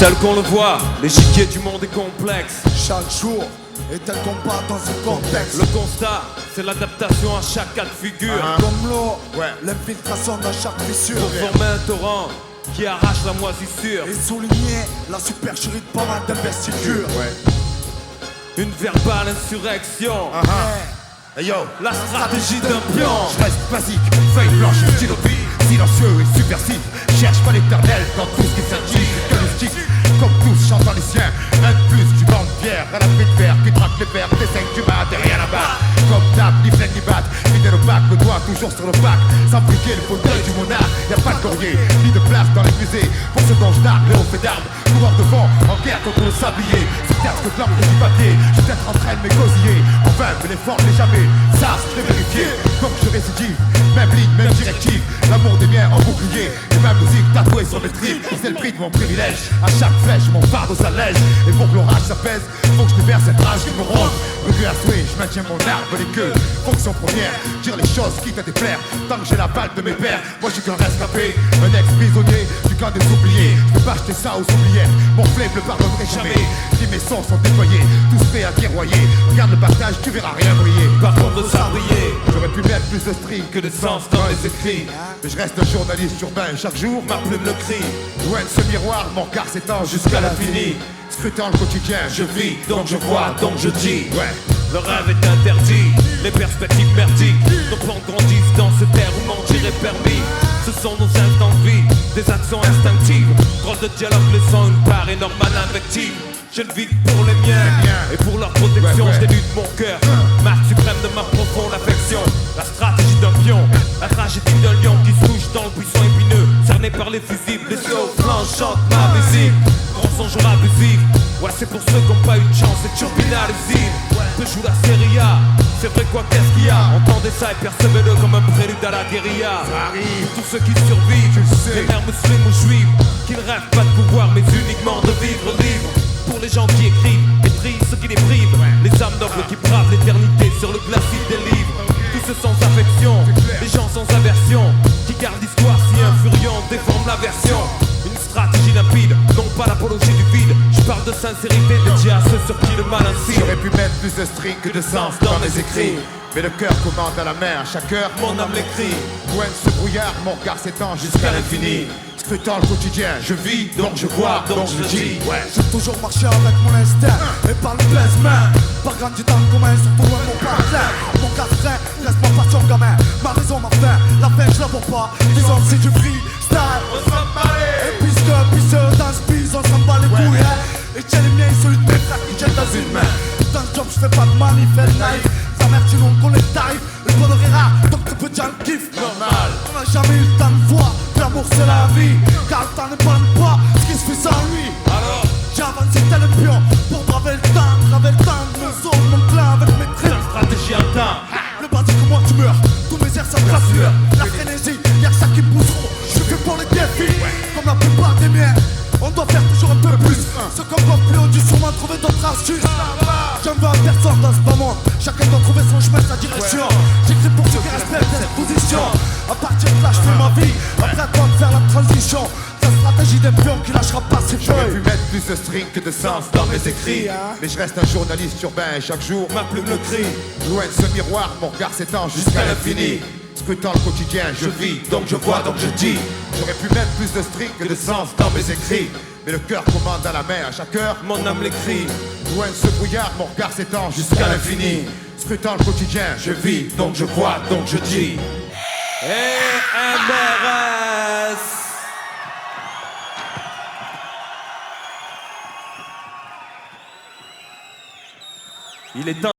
Tel qu'on le voit, l'échiquier du monde est complexe. Chaque jour est un combat dans ce contexte. Le constat, c'est l'adaptation à chaque cas de figure. Comme l'eau, l'infiltration dans chaque fissure. Pour former un torrent qui arrache la moisissure. Et souligner la supercherie de pas mal d'investiture. Une verbale insurrection. Hey yo, La stratégie d'un pion. je reste basique, feuille blanche, stylo silencieux et subversif. Cherche pas l'éternel dans tout ce qui s'agit. Que le stick, comme tous chantant les siens. Un de plus, tu bandes pierre à la pluie de fer. Qui traque les verres, t'essayes du mat et rien à battre. Comme d'hab, ni flingue ni batte. Fidèle au bac, le doigt toujours sur le bac. Sans piquer le fauteuil du monarque. Y'a pas de courrier, ni de place dans les musées. Pour ce dont je nargue, les hauts faits d'armes. Coureur de vent, en guerre contre le sablier. C'est peut-être que blanc et du papier. Je peut-être en train de m'égosiller. En vain, mais l'effort n'est jamais. Ça, c'est vérifié. Donc je récidive. Même ligne, même directive. L'amour des miens en bouclier. Et ma musique tatouée sur mes tripes. C'est le prix de mon privilège. À chaque flèche, mon fardeau s'allège. Et pour que l'orage s'apaise, faut que je libère cette rage qui me ronge. Rue à souhait, je maintiens mon arbre les queues. Fonction première, dire les choses quitte à déplaire. Tant que j'ai la balle de mes pères, moi je suis qu'un rescapé. Un ex-prisonnier du camp des oubliés. Je peux pas acheter ça aux oubliettes. Mon flemme le pardonnerai jamais. Si mes sons sont déployés, tous faits à tiroyer. Regarde le partage, tu verras rien briller. Par contre, ça briller. J'aurais pu mettre plus de string Que de sens dans les écrits. mais je reste un journaliste urbain chaque jour. Ma plume le crie. Loin de ce miroir, mon regard s'étend jusqu'à l'infini. Scrutant le quotidien, Je vis, donc je vois, donc je dis. ouais. Le rêve est interdit, les perspectives merdiques. Nos plans grandissent dans ce terre où mentir est permis. Ce sont nos instants de vie, des actions instinctives. Trop de dialogue laissant une part énorme à l'invective. Je le vis pour les miens, et pour leur protection, Ouais. je délute mon cœur. Marque suprême de ma profonde affection. La stratégie d'un pion, la tragédie d'un lion qui se couche dans le buisson épineux. Cerné par les fusibles, les yeux au flanc chantent ma visible. Mensonge abusif, ouais c'est pour ceux qui n'ont pas eu de chance, c'est turbine adhésive. Peu joue la série A, c'est vrai quoi qu'est-ce qu'il y a. Entendez ça et percevez-le comme un prélude à la guérilla. Ça arrive. Tous ceux qui survivent, les mères musulmanes ou juives, qui ne rêvent pas de pouvoir mais uniquement de vivre libre. Pour les gens qui écrivent et trient ceux qui les privent. Les âmes nobles qui bravent l'éternité sur le glacis des livres. Tous ceux sans affection, les gens sans aversion, qui gardent l'histoire si infuriante, déforment la version. Une stratégie limpide, non pas l'apologie du vide. Je parle de sincérité dédiée à ceux sur qui le mal incite. J'aurais pu mettre plus de string que de sens dans mes écrits. Mais le cœur commande à la main, à chaque heure Mon âme l'écrit. loin de ce brouillard, mon regard s'étend jusqu'à l'infini. Scrutant le quotidien, je vis, donc je vois, donc je dis. Ouais. J'ai toujours marché avec mon instinct et par le baise-main. Pas grandi dans le commun, surtout loin mon partenaire. Mon café reste ma passion gamin. Ma raison, ma fin, la fin je la vois pas. Disons que c'est du freestyle. On s'en parlait. Et puisque dans ce bise, on s'en bat les couilles hein. Et tiens les miens, celui de mes frères qui tiennent dans une main. Dans ce job, je fais pas de manif et de naïf. Sa mère, tu l'on connaît le tarif. Le bonheur est rare, donc tu peux dire le kiff. Normal. On n'a jamais eu le temps de voir. L'amour c'est la vie. Car le temps ne parle pas ce qui se fait sans lui. Alors, J'ai avancé tel un pion pour braver le temps de mon zone, mon clan avec mes c'est tripes. une stratégie un temps. Le bâti que moi tu meurs, tous mes airs ça me rassure. La frénésie, y'a que ça qui me pousseront. Je suis fait pour les défis, comme la plupart des miens. On doit faire toujours un peu plus. Ceux qu'on voit plus haut du sûrement trouver d'autres astuces. J'en veux à personne dans ce bas monde. Chacun doit trouver son chemin, sa direction. J'écris pour ceux qui respectent cette position. À partir de là, je fais ma vie. Après, à toi de faire la transition. C'est la stratégie des pions qui lâchera pas ses J'aurais pu feuilles. mettre plus de string que de sens dans mes écrits. Mais je reste un journaliste urbain et chaque jour Ma plume le crie. loin de ce miroir, mon regard s'étend jusqu'à l'infini. Scrutant le quotidien, je vis, donc je vois, donc je dis. J'aurais pu mettre plus de string que de sens dans mes écrits. Mais le cœur commande à la main, à chaque heure Mon âme l'écrit. loin de ce brouillard, mon regard s'étend jusqu'à l'infini. Scrutant le quotidien, je vis, donc je vois, donc je dis. MRS. Il est temps.